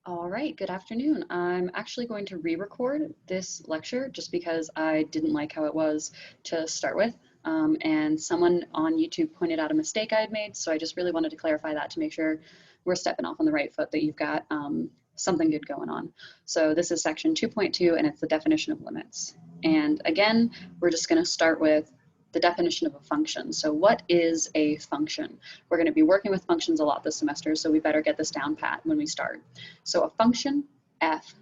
All right, good afternoon. I'm actually going to re-record this lecture just because I didn't like how it was to start with. And someone on YouTube pointed out a mistake I had made, so I just really wanted to clarify that to make sure we're stepping off on the right foot, that you've got something good going on. So this is section 2.2, and it's the definition of limits. And again, we're just going to start with the definition of a function. So what is a function? We're going to be working with functions a lot this semester, so we better get this down pat when we start. So a function, f,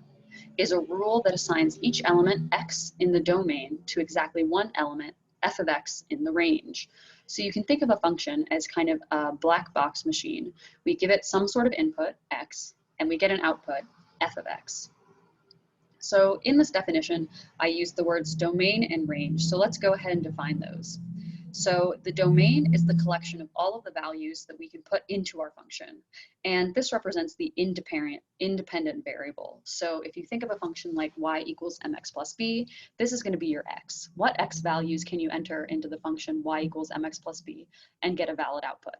is a rule that assigns each element x in the domain to exactly one element, f of x, in the range. So you can think of a function as kind of a black box machine. We give it some sort of input, x, and we get an output, f of x. So in this definition, I use the words domain and range. So let's go ahead and define those. So the domain is the collection of all of the values that we can put into our function. And this represents the independent variable. So if you think of a function like y equals mx plus b, this is going to be your x. What x values can you enter into the function y equals mx plus b and get a valid output?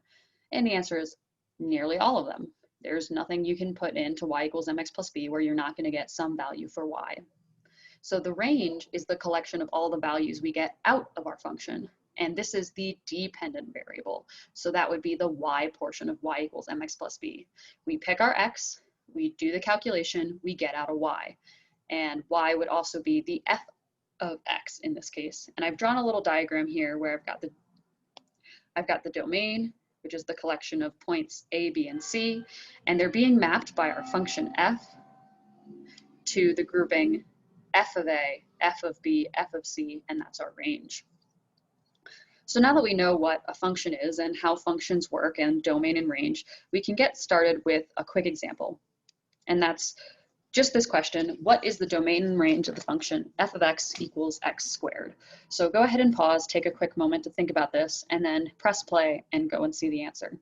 And the answer is nearly all of them. There's nothing you can put into y equals mx plus b where you're not going to get some value for y. So the range is the collection of all the values we get out of our function. And this is the dependent variable. So that would be the y portion of y equals mx plus b. We pick our x, we do the calculation, we get out a y. And y would also be the f of x in this case. And I've drawn a little diagram here where I've got the domain, which is the collection of points a, b, and c, and they're being mapped by our function f to the grouping f of a, f of b, f of c, and that's our range. So now that we know what a function is and how functions work and domain and range, we can get started with a quick example. And that's just this question: what is the domain and range of the function f of x equals x squared? So go ahead and pause, take a quick moment to think about this, and then press play and go and see the answer.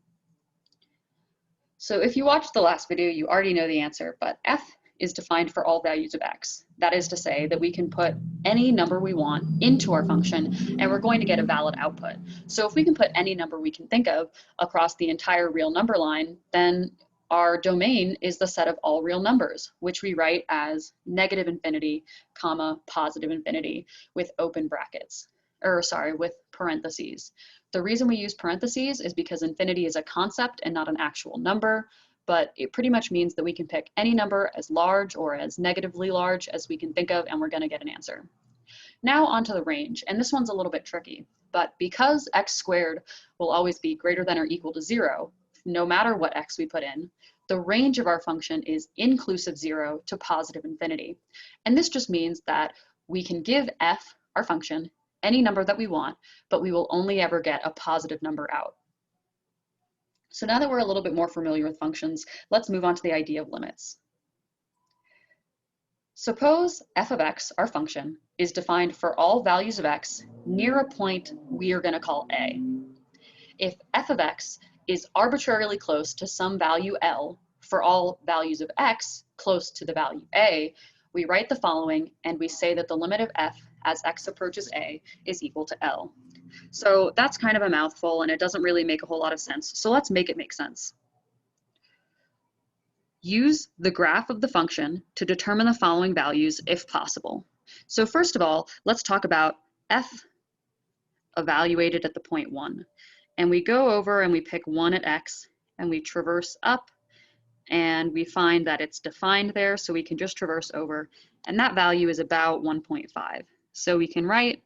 So if you watched the last video, you already know the answer, but f is defined for all values of x. That is to say that we can put any number we want into our function and we're going to get a valid output. So if we can put any number we can think of across the entire real number line, then our domain is the set of all real numbers, which we write as negative infinity, comma, positive infinity with open brackets, with parentheses. The reason we use parentheses is because infinity is a concept and not an actual number, but it pretty much means that we can pick any number as large or as negatively large as we can think of, and we're going to get an answer. Now onto the range, and this one's a little bit tricky, but because x squared will always be greater than or equal to 0, no matter what x we put in, the range of our function is inclusive 0 to positive infinity. And this just means that we can give f, our function, any number that we want, but we will only ever get a positive number out. So now that we're a little bit more familiar with functions, let's move on to the idea of limits. Suppose f of x, our function, is defined for all values of x near a point we are going to call a. If f of x is arbitrarily close to some value L for all values of x close to the value a, we write the following and we say that the limit of f as x approaches a is equal to L. So that's kind of a mouthful and it doesn't really make a whole lot of sense. So let's make it make sense. Use the graph of the function to determine the following values if possible. So first of all, let's talk about f evaluated at the point 1. And we go over and we pick 1 at x and we traverse up and we find that it's defined there, so we can just traverse over, and that value is about 1.5. So we can write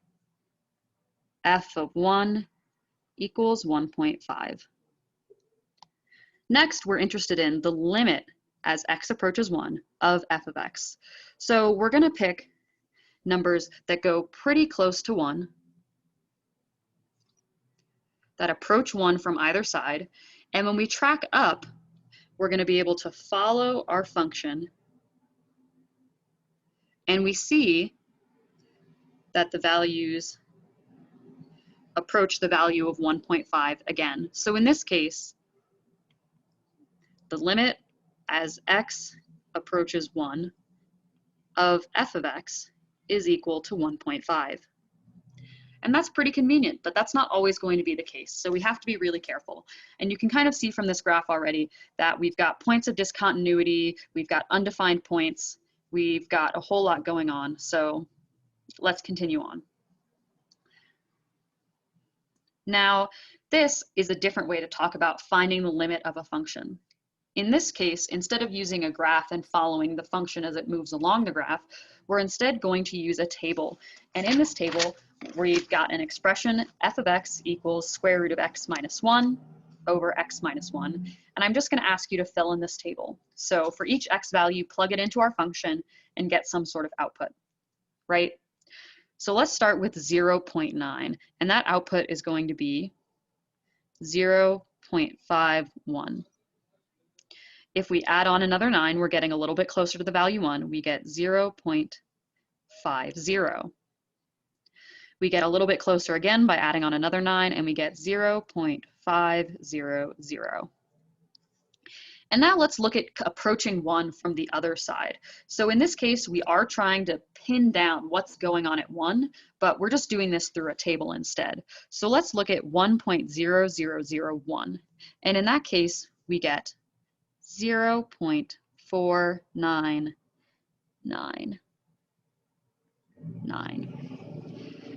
f of 1 equals 1.5. Next, we're interested in the limit as x approaches 1 of f of x. So we're going to pick numbers that go pretty close to 1, that approach 1 from either side, and when we track up, we're going to be able to follow our function, and we see that the values approach the value of 1.5 again. So in this case, the limit as x approaches 1 of f of x is equal to 1.5. And that's pretty convenient, but that's not always going to be the case. So we have to be really careful. And you can kind of see from this graph already that we've got points of discontinuity, we've got undefined points, we've got a whole lot going on. So let's continue on. Now, this is a different way to talk about finding the limit of a function. In this case, instead of using a graph and following the function as it moves along the graph, we're instead going to use a table. And in this table, we've got an expression, f of x equals square root of x minus 1 over x minus 1. And I'm just going to ask you to fill in this table. So for each x value, plug it into our function and get some sort of output, right? So let's start with 0.9, and that output is going to be 0.51. If we add on another 9, we're getting a little bit closer to the value 1. We get 0.50. We get a little bit closer again by adding on another 9, and we get 0.500. And now let's look at approaching 1 from the other side. So in this case, we are trying to pin down what's going on at 1, but we're just doing this through a table instead. So let's look at 1.0001. And in that case, we get 0.4999.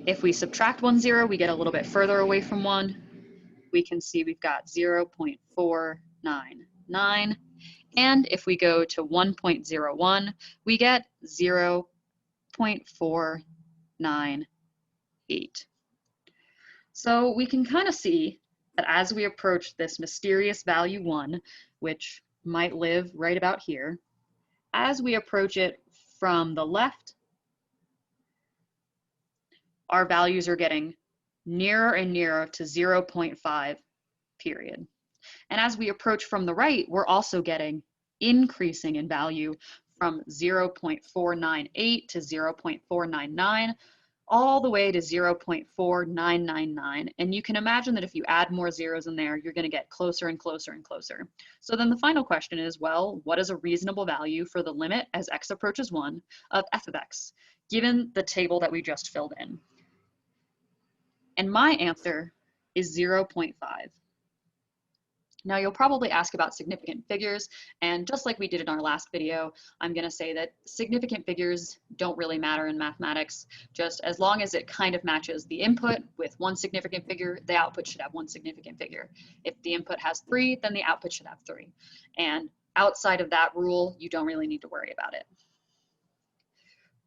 If we subtract 1 0, we get a little bit further away from 1. We can see we've got 0.499. And if we go to 1.01, we get 0.498. So we can kind of see that as we approach this mysterious value 1, which might live right about here, as we approach it from the left, our values are getting nearer and nearer to 0.5, period. And as we approach from the right, we're also getting increasing in value from 0.498 to 0.499, all the way to 0.4999. And you can imagine that if you add more zeros in there, you're going to get closer and closer and closer. So then the final question is, well, what is a reasonable value for the limit as x approaches 1 of f of x, given the table that we just filled in? And my answer is 0.5. Now you'll probably ask about significant figures, and just like we did in our last video, I'm going to say that significant figures don't really matter in mathematics. Just as long as it kind of matches the input with one significant figure, the output should have one significant figure. If the input has 3, then the output should have 3. And outside of that rule, you don't really need to worry about it.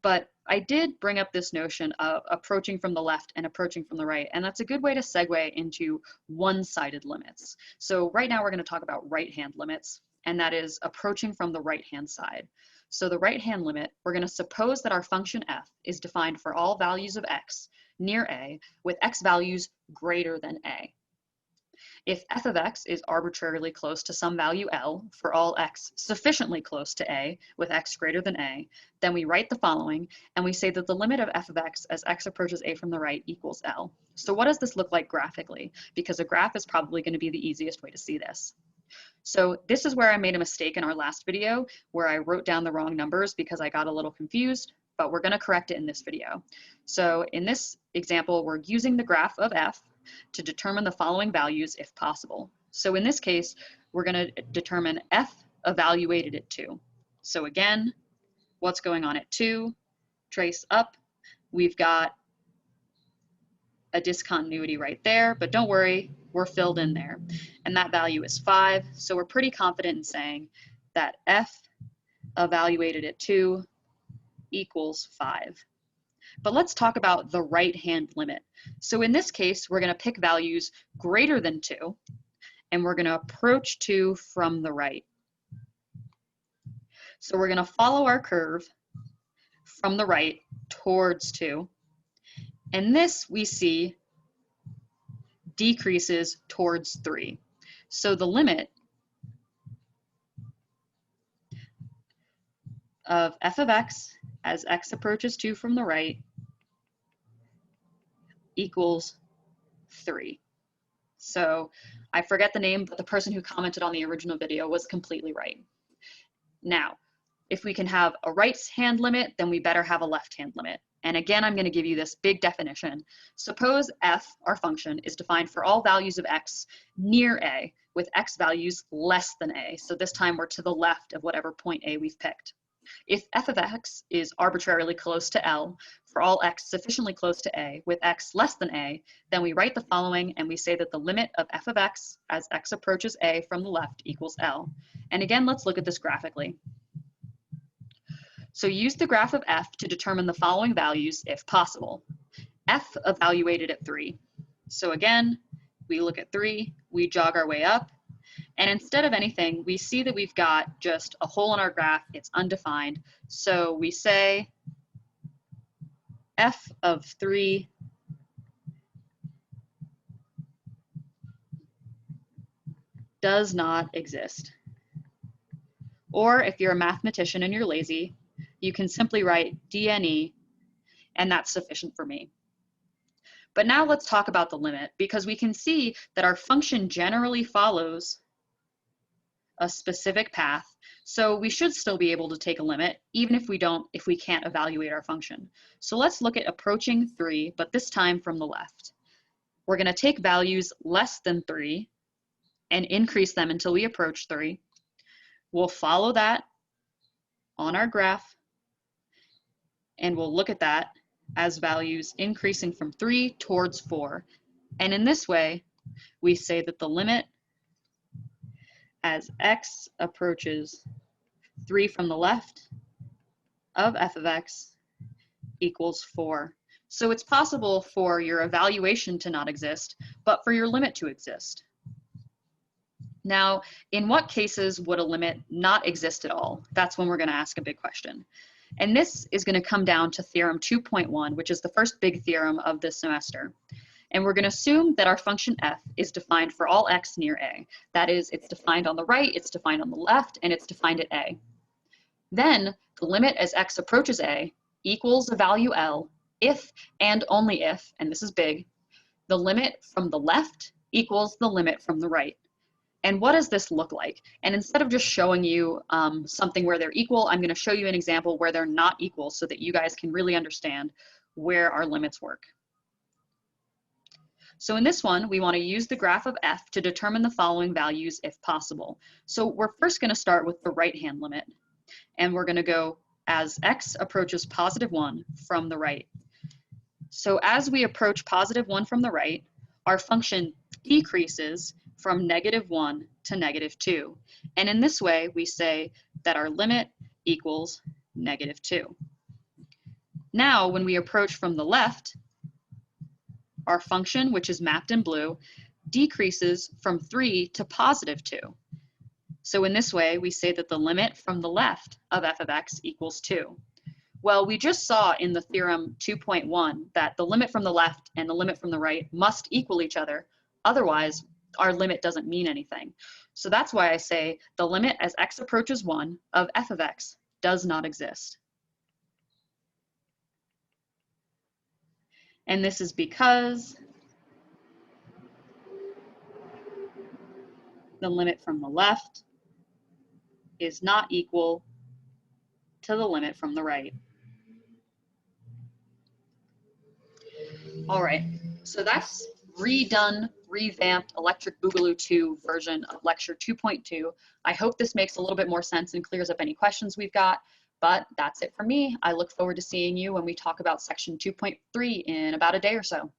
But I did bring up this notion of approaching from the left and approaching from the right, and that's a good way to segue into one-sided limits. So right now we're going to talk about right-hand limits, and that is approaching from the right-hand side. So the right-hand limit, we're going to suppose that our function f is defined for all values of x near a with x values greater than a. If f of x is arbitrarily close to some value L for all x sufficiently close to a with x greater than a, then we write the following and we say that the limit of f of x as x approaches a from the right equals L. So what does this look like graphically? Because a graph is probably going to be the easiest way to see this. So this is where I made a mistake in our last video where I wrote down the wrong numbers because I got a little confused, but we're going to correct it in this video. So in this example, we're using the graph of f to determine the following values if possible. So in this case, we're going to determine f evaluated at 2. So again, what's going on at 2? Trace up. We've got a discontinuity right there, but don't worry, we're filled in there. And that value is 5. So we're pretty confident in saying that f evaluated at 2 equals 5. But let's talk about the right-hand limit. So in this case, we're going to pick values greater than 2, and we're going to approach 2 from the right. So we're going to follow our curve from the right towards 2, and this we see decreases towards 3. So the limit of f of x as x approaches 2 from the right equals 3. So I forget the name, but the person who commented on the original video was completely right. Now, if we can have a right-hand limit, then we better have a left-hand limit. And again, I'm going to give you this big definition. Suppose f, our function, is defined for all values of x near a, with x values less than a. So this time we're to the left of whatever point a we've picked. If f of x is arbitrarily close to L for all x sufficiently close to a with x less than a, then we write the following and we say that the limit of f of x as x approaches a from the left equals L. And again, let's look at this graphically. So use the graph of f to determine the following values if possible. F evaluated at 3. So again, we look at 3, we jog our way up, and instead of anything, we see that we've got just a hole in our graph, it's undefined. So we say f of 3 does not exist. Or if you're a mathematician and you're lazy, you can simply write DNE, and that's sufficient for me. But now let's talk about the limit, because we can see that our function generally follows a specific path. So we should still be able to take a limit, even if we can't evaluate our function. So let's look at approaching 3, but this time from the left. We're going to take values less than 3 and increase them until we approach 3. We'll follow that on our graph, and we'll look at that as values increasing from 3 towards 4. And in this way, we say that the limit as x approaches 3 from the left of f of x equals 4. So it's possible for your evaluation to not exist, but for your limit to exist. Now, in what cases would a limit not exist at all? That's when we're going to ask a big question. And this is going to come down to theorem 2.1, which is the first big theorem of this semester. And we're going to assume that our function f is defined for all x near a. That is, it's defined on the right, it's defined on the left, and it's defined at a. Then the limit as x approaches a equals a value L if and only if, and this is big, the limit from the left equals the limit from the right. And what does this look like? And instead of just showing you something where they're equal, I'm going to show you an example where they're not equal so that you guys can really understand where our limits work. So in this one, we want to use the graph of f to determine the following values if possible. So we're first going to start with the right-hand limit, and we're going to go as x approaches positive 1 from the right. So as we approach positive 1 from the right, our function decreases from -1 to -2. And in this way, we say that our limit equals -2. Now, when we approach from the left, our function, which is mapped in blue, decreases from 3 to +2. So in this way, we say that the limit from the left of f of x equals 2. Well, we just saw in the theorem 2.1 that the limit from the left and the limit from the right must equal each other. Otherwise, our limit doesn't mean anything. So that's why I say the limit as x approaches 1 of f of x does not exist. And this is because the limit from the left is not equal to the limit from the right. All right, so that's redone, revamped Electric Boogaloo 2 version of lecture 2.2. I hope this makes a little bit more sense and clears up any questions we've got, but that's it for me. I look forward to seeing you when we talk about section 2.3 in about a day or so.